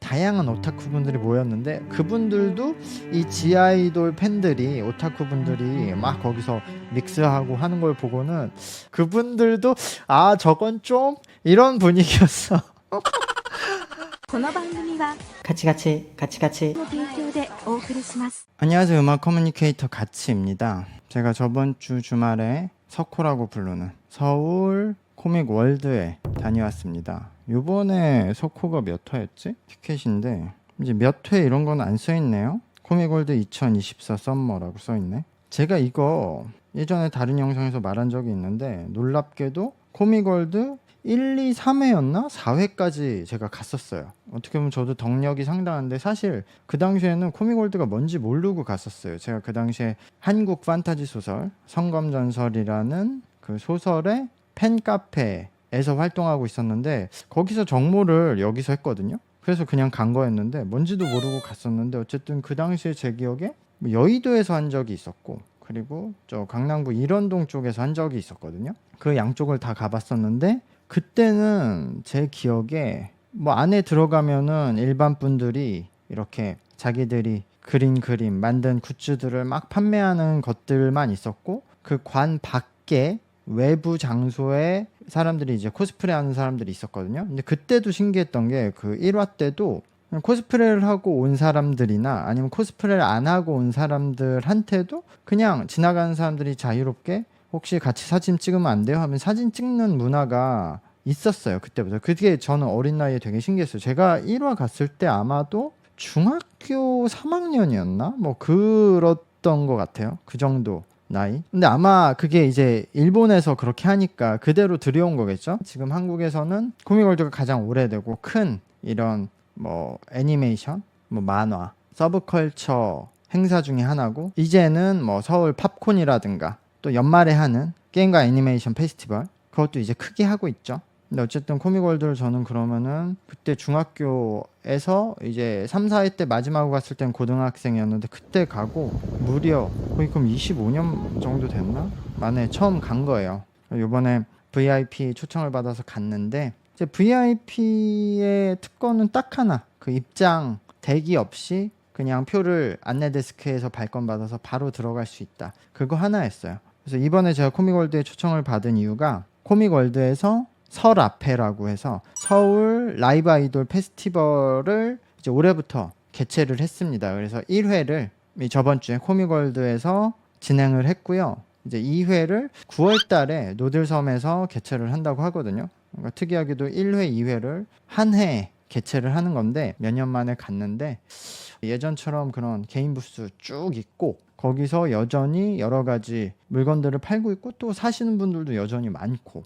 다양한 오타쿠분들이 모였는데 그분들도 이 지아이돌 팬들이 오타쿠분들이 막 거기서 믹스하고 하는 걸 보고는 그분들도 아 저건 좀 이런 분위기였어. この番組はカチカチカチカチ 안녕하세요. 음악 커뮤니케이터 가치입니다. 제가 저번 주 주말에 석호라고 부르는 서울 코믹 월드에 다녀왔습니다. 요번에 석호가 몇 화였지? 티켓인데 이제 몇 회 이런 건 안 써있네요. 코믹 월드 2024 썸머라고 써있네. 제가 이거 예전에 다른 영상에서 말한 적이 있는데 놀랍게도 코믹 월드 1, 2, 3회였나? 4회까지 제가 갔었어요. 어떻게 보면 저도 덕력이 상당한데 사실 그 당시에는 코믹월드가 뭔지 모르고 갔었어요. 제가 그 당시에 한국 판타지 소설 성검전설이라는 그 소설의 팬카페에서 활동하고 있었는데 거기서 정모를 여기서 했거든요. 그래서 그냥 간 거였는데 뭔지도 모르고 갔었는데 어쨌든 그 당시에 제 기억에 여의도에서 한 적이 있었고 그리고 저 강남구 일원동 쪽에서 한 적이 있었거든요. 그 양쪽을 다 가봤었는데 그때는 제 기억에 뭐 안에 들어가면은 일반 분들이 이렇게 자기들이 그린 그림 만든 굿즈들을 막 판매하는 것들만 있었고 그 관 밖에 외부 장소에 사람들이 이제 코스프레 하는 사람들이 있었거든요. 근데 그때도 신기했던 게 그 1화 때도 코스프레를 하고 온 사람들이나 아니면 코스프레를 안 하고 온 사람들한테도 그냥 지나가는 사람들이 자유롭게 혹시 같이 사진 찍으면 안 돼요? 하면 사진 찍는 문화가 있었어요. 그때부터. 그게 저는 어린 나이에 되게 신기했어요. 제가 1화 갔을 때 아마도 중학교 3학년이었나? 뭐 그랬던 것 같아요. 그 정도 나이. 근데 아마 그게 이제 일본에서 그렇게 하니까 그대로 들여온 거겠죠? 지금 한국에서는 코믹월드가 가장 오래되고 큰 이런 뭐 애니메이션, 뭐 만화, 서브컬처 행사 중에 하나고 이제는 뭐 서울 팝콘이라든가 또 연말에 하는 게임과 애니메이션 페스티벌 그것도 이제 크게 하고 있죠. 근데 어쨌든 코믹월드를 저는 그러면은 그때 중학교에서 이제 3, 4회 때 마지막으로 갔을 땐 고등학생이었는데 그때 가고 무려 거의 그럼 25년 정도 됐나? 만에 처음 간 거예요. 요번에 VIP 초청을 받아서 갔는데 이제 VIP의 특권은 딱 하나. 그 입장 대기 없이 그냥 표를 안내 데스크에서 발권받아서 바로 들어갈 수 있다. 그거 하나였어요. 그래서 이번에 제가 코믹월드에 초청을 받은 이유가 코믹월드에서 설 앞에라고 해서 서울 라이브 아이돌 페스티벌을 이제 올해부터 개최를 했습니다. 그래서 1회를 저번 주에 코믹월드에서 진행을 했고요. 이제 2회를 9월 달에 노들섬에서 개최를 한다고 하거든요. 그러니까 특이하게도 1회, 2회를 한 해 개최를 하는 건데 몇 년 만에 갔는데 예전처럼 그런 개인 부스 쭉 있고 거기서 여전히 여러 가지 물건들을 팔고 있고 또 사시는 분들도 여전히 많고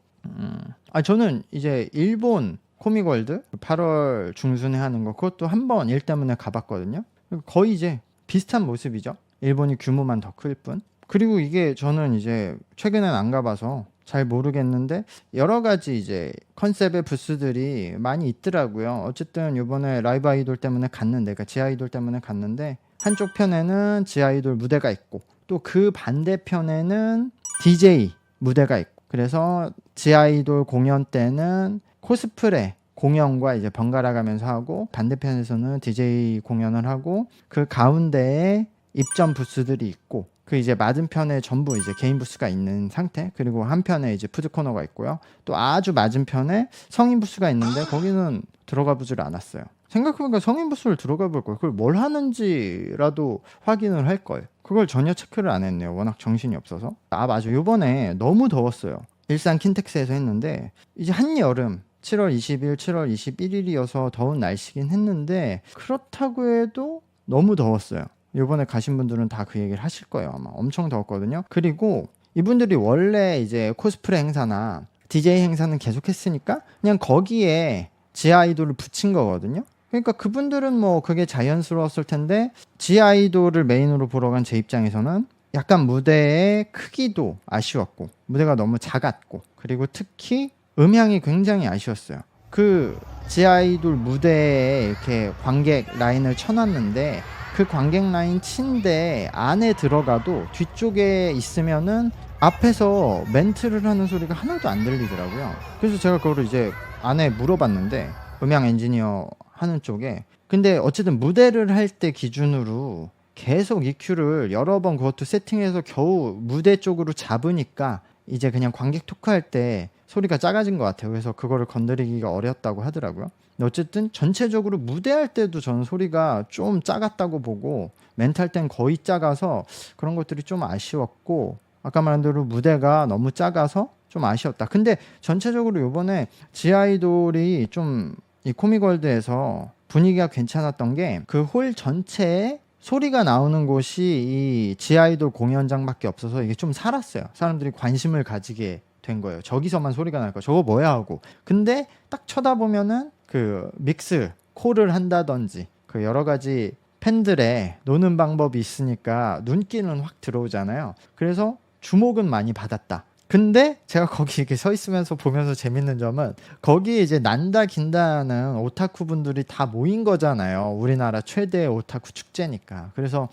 저는 이제 일본 코믹월드 8월 중순에 하는 거 그것도 한번 일 때문에 가봤거든요. 거의 이제 비슷한 모습이죠. 일본이 규모만 더 클 뿐. 그리고 이게 저는 이제 최근엔 안 가봐서 잘 모르겠는데 여러 가지 이제 컨셉의 부스들이 많이 있더라고요. 어쨌든 이번에 라이브 아이돌 때문에 갔는데 그러니까 지아이돌 때문에 갔는데 한쪽 편에는 지아이돌 무대가 있고 또 그 반대편에는 DJ 무대가 있고 그래서 지아이돌 공연 때는 코스프레 공연과 이제 번갈아 가면서 하고 반대편에서는 DJ 공연을 하고 그 가운데에 입점 부스들이 있고 그 이제 맞은편에 전부 이제 개인 부스가 있는 상태 그리고 한편에 이제 푸드 코너가 있고요. 또 아주 맞은편에 성인 부스가 있는데 거기는 들어가 보지를 않았어요. 생각해보니까 성인 부스를 들어가 볼 걸. 그걸 뭘 하는지라도 확인을 할 걸. 그걸 전혀 체크를 안 했네요. 워낙 정신이 없어서. 맞아. 요번에 너무 더웠어요. 일산 킨텍스에서 했는데 이제 한여름 7월 20일, 7월 21일이어서 더운 날씨긴 했는데 그렇다고 해도 너무 더웠어요. 요번에 가신 분들은 다 그 얘기를 하실 거예요. 아마 엄청 더웠거든요. 그리고 이분들이 원래 이제 코스프레 행사나 DJ 행사는 계속 했으니까 그냥 거기에 지아이돌을 붙인 거거든요. 그러니까 그분들은 뭐 그게 자연스러웠을 텐데 지아이돌을 메인으로 보러 간 제 입장에서는 약간 무대의 크기도 아쉬웠고 무대가 너무 작았고 그리고 특히 음향이 굉장히 아쉬웠어요. 그 지아이돌 무대에 이렇게 관객 라인을 쳐놨는데 그 관객 라인 친데 안에 들어가도 뒤쪽에 있으면은 앞에서 멘트를 하는 소리가 하나도 안 들리더라고요. 그래서 제가 그거를 이제 안에 물어봤는데 음향 엔지니어 하는 쪽에 근데 어쨌든 무대를 할 때 기준으로 계속 EQ를 여러 번 그것도 세팅해서 겨우 무대 쪽으로 잡으니까 이제 그냥 관객 토크할 때 소리가 작아진 것 같아요. 그래서 그거를 건드리기가 어렵다고 하더라고요. 근데 어쨌든 전체적으로 무대할 때도 저는 소리가 좀 작았다고 보고, 멘탈 땐 거의 작아서 그런 것들이 좀 아쉬웠고, 아까 말한 대로 무대가 너무 작아서 좀 아쉬웠다. 근데 전체적으로 요번에 지아이돌이 좀 이 코믹월드에서 분위기가 괜찮았던 게, 그 홀 전체에 소리가 나오는 곳이 이 지아이돌 공연장밖에 없어서 이게 좀 살았어요. 사람들이 관심을 가지게 된 거예요. 저기서만 소리가 날 거, 저거 뭐야 하고. 근데 딱 쳐다보면은 그 믹스 콜을 한다든지 그 여러 가지 팬들의 노는 방법이 있으니까 눈길은 확 들어오잖아요. 그래서 주목은 많이 받았다. 근데 제가 거기 이렇게 서 있으면서 보면서 재밌는 점은, 거기에 이제 난다 긴다는 오타쿠 분들이 다 모인 거잖아요. 우리나라 최대 오타쿠 축제니까. 그래서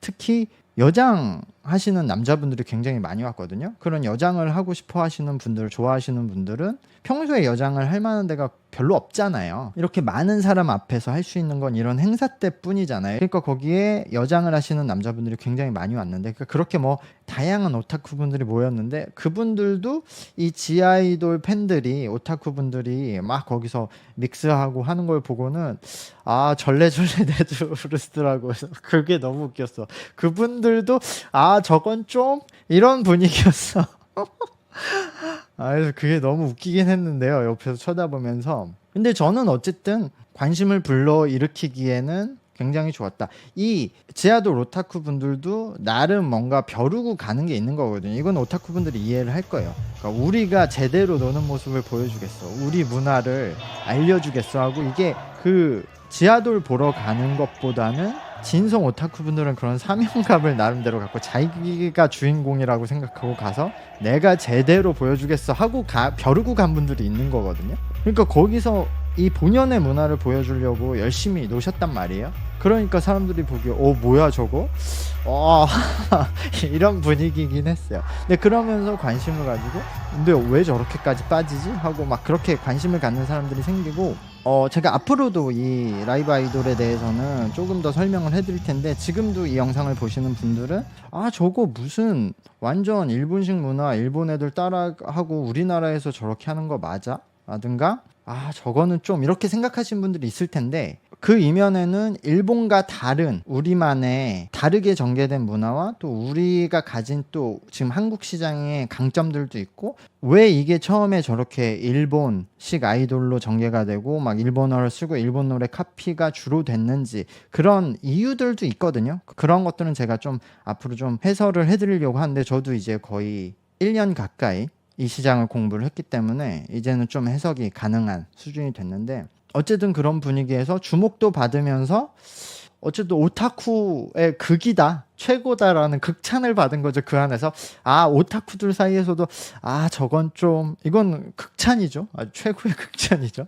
특히 여장 하시는 남자분들이 굉장히 많이 왔거든요. 그런 여장을 하고 싶어 하시는 분들, 좋아하시는 분들은 평소에 여장을 할 만한 데가 별로 없잖아요. 이렇게 많은 사람 앞에서 할 수 있는 건 이런 행사 때뿐이잖아요. 그러니까 거기에 여장을 하시는 남자분들이 굉장히 많이 왔는데, 그러니까 그렇게 뭐 다양한 오타쿠 분들이 모였는데, 그분들도 이 지아이돌 팬들이, 오타쿠 분들이 막 거기서 믹스하고 하는 걸 보고는 아, 절레절레 내주르시더라고요. 그게 너무 웃겼어. 그분들도 아, 저건 좀 이런 분위기였어. 그래서 그게 너무 웃기긴 했는데요, 옆에서 쳐다보면서. 근데 저는 어쨌든 관심을 불러 일으키기에는 굉장히 좋았다. 이 지하도 오타쿠 분들도 나름 뭔가 벼르고 가는 게 있는 거거든요. 이건 오타쿠 분들이 이해를 할 거예요. 그러니까 우리가 제대로 노는 모습을 보여주겠어, 우리 문화를 알려주겠어 하고, 이게 그 지하돌 보러 가는 것보다는 진성 오타쿠 분들은 그런 사명감을 나름대로 갖고 자기가 주인공이라고 생각하고 가서 내가 제대로 보여주겠어 하고 벼르고 간 분들이 있는 거거든요. 그러니까 거기서 이 본연의 문화를 보여주려고 열심히 노셨단 말이에요. 그러니까 사람들이 보기에 뭐야 저거? 이런 분위기긴 했어요. 근데 그러면서 관심을 가지고, 근데 왜 저렇게까지 빠지지? 하고 막 그렇게 관심을 갖는 사람들이 생기고, 제가 앞으로도 이 라이브 아이돌에 대해서는 조금 더 설명을 해드릴 텐데, 지금도 이 영상을 보시는 분들은 저거 무슨 완전 일본식 문화, 일본 애들 따라하고 우리나라에서 저렇게 하는 거 맞아? 라든가 저거는 좀 이렇게 생각하시는 분들이 있을 텐데, 그 이면에는 일본과 다른 우리만의 다르게 전개된 문화와 또 우리가 가진 또 지금 한국 시장의 강점들도 있고, 왜 이게 처음에 저렇게 일본식 아이돌로 전개가 되고 막 일본어를 쓰고 일본 노래 카피가 주로 됐는지, 그런 이유들도 있거든요. 그런 것들은 제가 좀 앞으로 좀 해설을 해드리려고 하는데, 저도 이제 거의 1년 가까이 이 시장을 공부를 했기 때문에 이제는 좀 해석이 가능한 수준이 됐는데, 어쨌든 그런 분위기에서 주목도 받으면서 어쨌든 오타쿠의 극이다, 최고다라는 극찬을 받은 거죠. 그 안에서 오타쿠들 사이에서도 저건 좀, 이건 극찬이죠. 최고의 극찬이죠.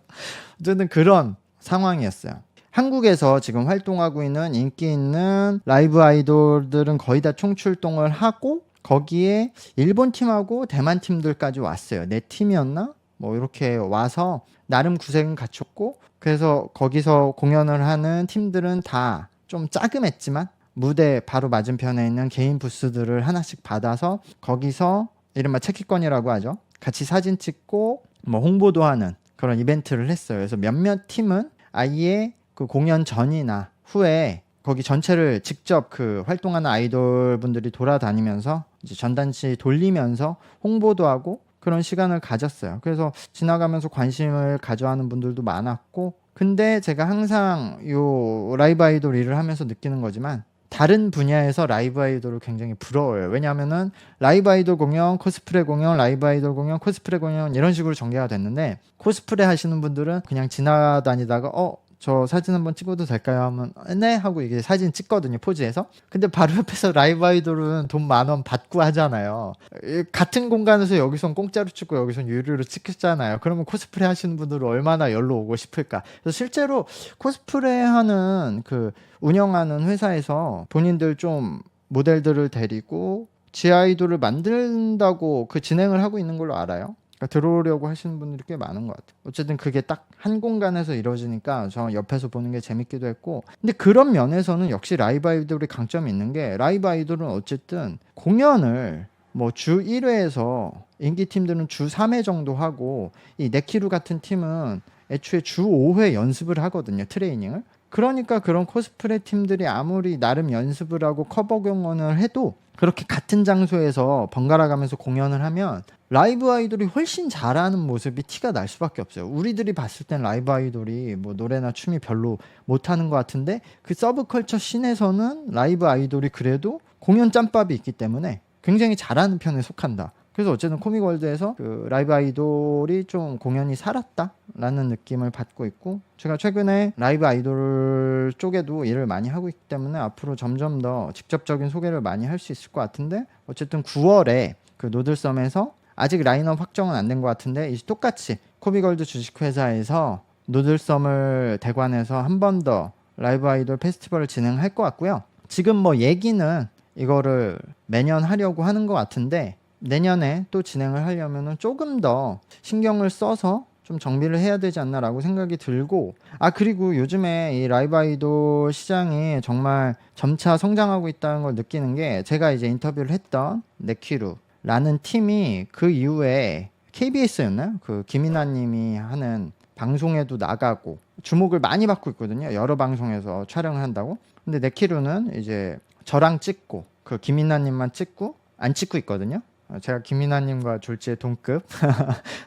어쨌든 그런 상황이었어요. 한국에서 지금 활동하고 있는 인기 있는 라이브 아이돌들은 거의 다 총출동을 하고, 거기에 일본 팀하고 대만 팀들까지 왔어요. 4팀이었나? 뭐 이렇게 와서 나름 구색은 갖췄고, 그래서 거기서 공연을 하는 팀들은 다 좀 짜금했지만 무대 바로 맞은편에 있는 개인 부스들을 하나씩 받아서 거기서 이른바 체키권이라고 하죠. 같이 사진 찍고 뭐 홍보도 하는 그런 이벤트를 했어요. 그래서 몇몇 팀은 아예 그 공연 전이나 후에 거기 전체를 직접 그 활동하는 아이돌 분들이 돌아다니면서 이제 전단지 돌리면서 홍보도 하고 그런 시간을 가졌어요. 그래서 지나가면서 관심을 가져하는 분들도 많았고, 근데 제가 항상 요 라이브 아이돌 일을 하면서 느끼는 거지만, 다른 분야에서 라이브 아이돌을 굉장히 부러워요. 왜냐하면은 라이브 아이돌 공연, 코스프레 공연, 라이브 아이돌 공연, 코스프레 공연 이런 식으로 전개가 됐는데, 코스프레 하시는 분들은 그냥 지나다니다가 저 사진 한번 찍어도 될까요? 하면 네 하고 이게 사진 찍거든요, 포즈해서. 근데 바로 옆에서 라이브 아이돌은 돈 10,000원 받고 하잖아요. 같은 공간에서 여기선 공짜로 찍고 여기선 유료로 찍혔잖아요. 그러면 코스프레 하시는 분들은 얼마나 열로 오고 싶을까. 그래서 실제로 코스프레 하는 그 운영하는 회사에서 본인들 좀 모델들을 데리고 지아이돌을 만든다고 그 진행을 하고 있는 걸로 알아요. 그러니까 들어오려고 하시는 분들이 꽤 많은 것 같아요. 어쨌든 그게 딱 한 공간에서 이루어지니까 저 옆에서 보는 게 재밌기도 했고, 근데 그런 면에서는 역시 라이브 아이돌이 강점이 있는 게, 라이브 아이돌은 어쨌든 공연을 뭐 주 1회에서 인기 팀들은 주 3회 정도 하고, 이 네키루 같은 팀은 애초에 주 5회 연습을 하거든요, 트레이닝을. 그러니까 그런 코스프레 팀들이 아무리 나름 연습을 하고 커버 공연을 해도 그렇게 같은 장소에서 번갈아 가면서 공연을 하면 라이브 아이돌이 훨씬 잘하는 모습이 티가 날 수밖에 없어요. 우리들이 봤을 땐 라이브 아이돌이 뭐 노래나 춤이 별로 못하는 것 같은데, 그 서브컬처 씬에서는 라이브 아이돌이 그래도 공연 짬밥이 있기 때문에 굉장히 잘하는 편에 속한다. 그래서 어쨌든 코믹월드에서 그 라이브 아이돌이 좀 공연이 살았다라는 느낌을 받고 있고, 제가 최근에 라이브 아이돌 쪽에도 일을 많이 하고 있기 때문에 앞으로 점점 더 직접적인 소개를 많이 할 수 있을 것 같은데, 어쨌든 9월에 그 노들섬에서 아직 라인업 확정은 안 된 것 같은데, 이제 똑같이 코믹월드 주식회사에서 노들섬을 대관해서 한 번 더 라이브 아이돌 페스티벌을 진행할 것 같고요. 지금 뭐 얘기는 이거를 매년 하려고 하는 것 같은데, 내년에 또 진행을 하려면은 조금 더 신경을 써서 좀 정비를 해야 되지 않나라고 생각이 들고, 그리고 요즘에 이 라이브 아이돌 시장이 정말 점차 성장하고 있다는 걸 느끼는 게, 제가 이제 인터뷰를 했던 네키루라는 팀이 그 이후에 KBS였나요? 그 김이나 님이 하는 방송에도 나가고 주목을 많이 받고 있거든요. 여러 방송에서 촬영을 한다고. 근데 네키루는 이제 저랑 찍고 그 김이나 님만 찍고 안 찍고 있거든요. 제가 김이나님과 졸지의 동급.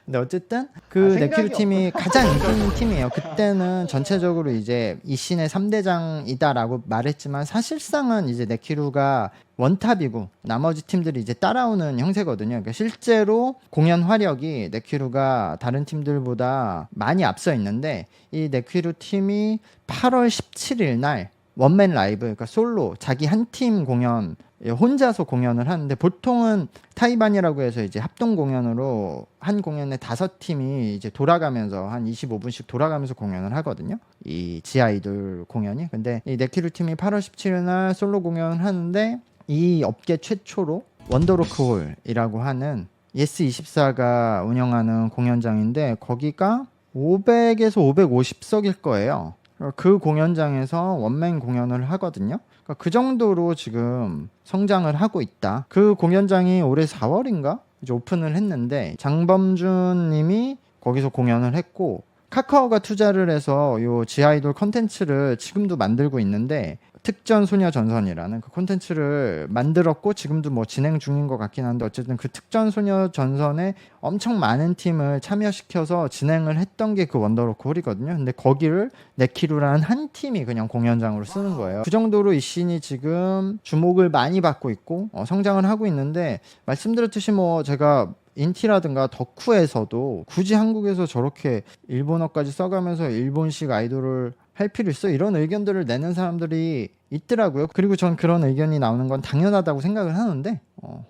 근데 어쨌든 그 네키루 팀이 가장 인기 있는 팀이에요. 그때는 전체적으로 이제 이 씬의 3대장이다라고 말했지만, 사실상은 이제 네키루가 원탑이고 나머지 팀들이 이제 따라오는 형태거든요. 그러니까 실제로 공연 화력이 네키루가 다른 팀들보다 많이 앞서 있는데, 이 네키루 팀이 8월 17일 날 원맨 라이브, 그러니까 솔로 자기 한 팀 공연, 혼자서 공연을 하는데, 보통은 타이반이라고 해서 이제 합동 공연으로 한 공연에 5팀이 이제 돌아가면서 한 25분씩 돌아가면서 공연을 하거든요, 이 지아이돌 공연이. 근데 이 네키루 팀이 8월 17일 날 솔로 공연을 하는데, 이 업계 최초로 원더로크홀이라고 하는 예스24가 운영하는 공연장인데, 거기가 500에서 550석일 거예요. 그 공연장에서 원맨 공연을 하거든요. 그 정도로 지금 성장을 하고 있다. 그 공연장이 올해 4월인가 이제 오픈을 했는데, 장범준 님이 거기서 공연을 했고, 카카오가 투자를 해서 요 지아이돌 컨텐츠를 지금도 만들고 있는데, 특전 소녀 전선이라는 그 콘텐츠를 만들었고 지금도 뭐 진행 중인 것 같긴 한데, 어쨌든 그 특전 소녀 전선에 엄청 많은 팀을 참여시켜서 진행을 했던 게 그 원더로크 홀이거든요. 근데 거기를 네키루라는 한 팀이 그냥 공연장으로 쓰는 거예요. 그 정도로 이 씬이 지금 주목을 많이 받고 있고 성장을 하고 있는데, 말씀드렸듯이 뭐 제가 인티라든가 덕후에서도 굳이 한국에서 저렇게 일본어까지 써가면서 일본식 아이돌을 할 필요 있어? 이런 의견들을 내는 사람들이 있더라고요. 그리고 전 그런 의견이 나오는 건 당연하다고 생각을 하는데,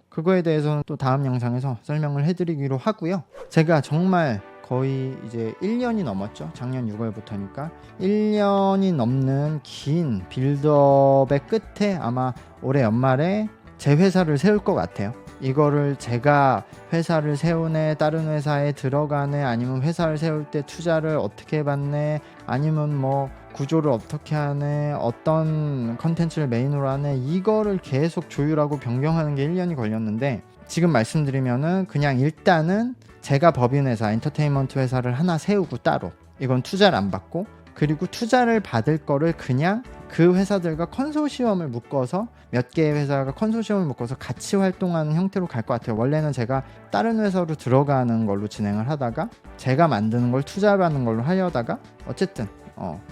그거에 대해서는 또 다음 영상에서 설명을 해드리기로 하고요. 제가 정말 거의 이제 1년이 넘었죠. 작년 6월부터니까 1년이 넘는 긴 빌드업의 끝에 아마 올해 연말에 제 회사를 세울 것 같아요. 이거를 제가 회사를 세우네, 다른 회사에 들어가네, 아니면 회사를 세울 때 투자를 어떻게 받네, 아니면 뭐 구조를 어떻게 하네, 어떤 컨텐츠를 메인으로 하네, 이거를 계속 조율하고 변경하는 게 1년이 걸렸는데, 지금 말씀드리면은 그냥 일단은 제가 법인회사, 엔터테인먼트 회사를 하나 세우고 따로, 이건 투자를 안 받고, 그리고 투자를 받을 거를 그냥 그 회사들과 컨소시엄을 묶어서, 몇 개의 회사가 컨소시엄을 묶어서 같이 활동하는 형태로 갈 것 같아요. 원래는 제가 다른 회사로 들어가는 걸로 진행을 하다가 제가 만드는 걸 투자받는 걸로 하려다가 어쨌든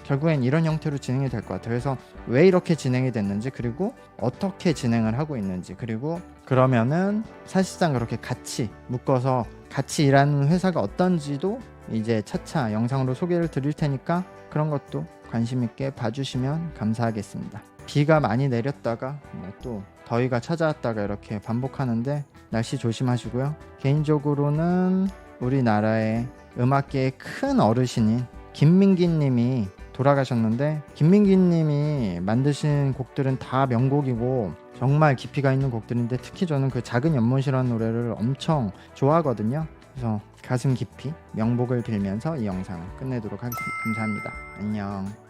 결국엔 이런 형태로 진행이 될 것 같아요. 그래서 왜 이렇게 진행이 됐는지, 그리고 어떻게 진행을 하고 있는지, 그리고 그러면은 사실상 그렇게 같이 묶어서 같이 일하는 회사가 어떤지도 이제 차차 영상으로 소개를 드릴 테니까 그런 것도 관심 있게 봐주시면 감사하겠습니다. 비가 많이 내렸다가 또 더위가 찾아왔다가 이렇게 반복하는데 날씨 조심하시고요. 개인적으로는 우리나라의 음악계의 큰 어르신인 김민기 님이 돌아가셨는데, 김민기 님이 만드신 곡들은 다 명곡이고 정말 깊이가 있는 곡들인데, 특히 저는 그 작은 연못이라는 노래를 엄청 좋아하거든요. 그래서 가슴 깊이 명복을 빌면서 이 영상 끝내도록 하겠습니다. 감사합니다. 안녕.